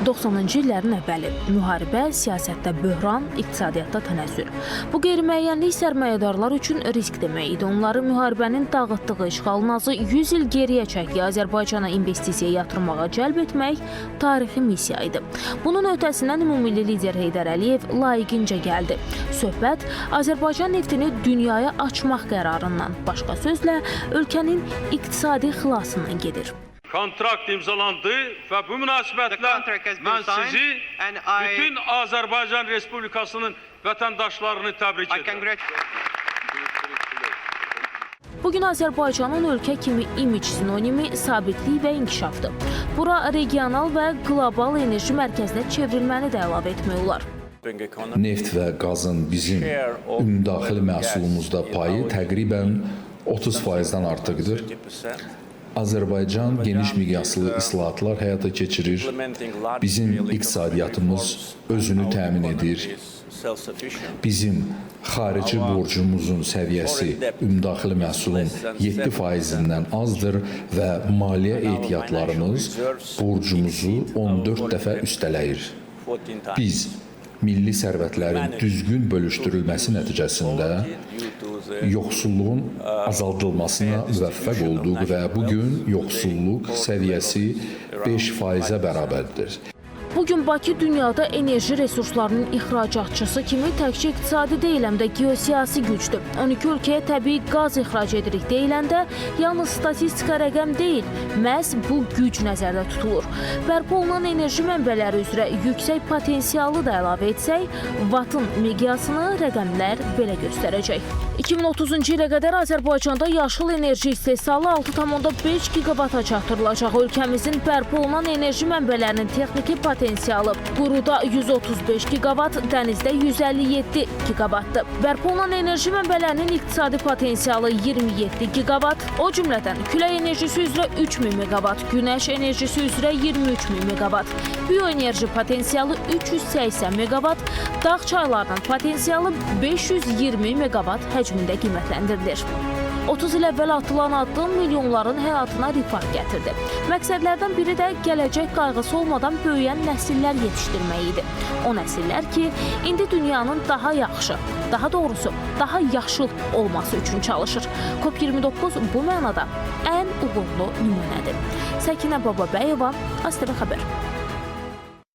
90-cı illərin əvvəli müharibə, siyasətdə böhran, iqtisadiyyatda tənəzzül. Bu qeyri-müəyyənlik sərmayədarlar üçün risk demək idi. Onları müharibənin dağıtdığı işğalnazı 100 il geriyə çəkdiyi Azərbaycana investisiya yatırmağa cəlb etmək tarixi missiya idi. Bunun ötəsindən ümummilli lider Heydər Əliyev layiqincə gəldi. Söhbət Azərbaycan neftini dünyaya açmaq qərarından, başqa sözlə, ölkənin iqtisadi xilasından gedir. Kontrakt imzalandı və bu münasibətlə mən sizi bütün Azərbaycan Respublikasının vətəndaşlarını təbrik edirəm. Bugün Azərbaycanın ölkə kimi imic sinonimi sabitlik və inkişafdır. Bura regional və qlobal enerji mərkəzinə çevrilməni də əlavə etmək olar. Neft və qazın bizim ümumdaxili məhsulumuzda payı təqribən 30%-dən artıqdır. Azərbaycan geniş miqyaslı islahatlar həyata keçirir. Bizim iqtisadiyyatımız özünü təmin edir. Bizim xarici borcumuzun səviyyəsi ümumdaxili məhsulun 7%-dən azdır və maliyyə ehtiyatlarımız borcumuzu 14 dəfə üstələyir. Biz milli sərvətlərin düzgün bölüşdürülməsi nəticəsində yoxsulluğun azaldılmasına müvəffəq olduq və bugün yoxsulluq səviyyəsi 5%-ə bərabərdir. Bugün Bakı dünyada enerji resurslarının ixracatçısı kimi təkcə iqtisadi deyil, həm də geosiyasi gücdür. 12 ölkəyə təbii qaz ixrac edirik deyiləndə yalnız statistika rəqəm deyil, məhz bu güc nəzərdə tutulur. Bərpa olunan enerji mənbələri üzrə yüksək potensialı da əlavə etsək, Wattın miqyasını rəqəmlər belə göstərəcək. 2030-cu ilə qədər Azərbaycanda yaşıl enerji istehsalı 6,5 giqavata çatdırılacaq. Ölkəmizin bərpa olunan enerji mənbələrinin texniki potensialı quruda 135 giqavat, dənizdə 157 giqavatdır. Bərpa olunan enerji mənbələrinin iqtisadi potensialı 27 giqavat, o cümlədən külək enerjisi üzrə 3000 meqavat, günəş enerjisi üzrə 23000 meqavat, bioenerji potensialı 380 meqavat, dağ çaylarının potensialı 520 meqavat həcmində qiymətləndirilir. 30 il əvvəl atılan addım milyonların həyatına rifah gətirdi. Məqsədlərdən biri də gələcək qayğısı olmadan böyüyən nəsillər yetişdirmək idi. O nəsillər ki, indi dünyanın daha yaxşı, daha doğrusu, daha yaşıl olması üçün çalışır. COP29 bu mənada ən uğurlu nümunədir. Səkinə Bababəyova, ASTV Xəbər.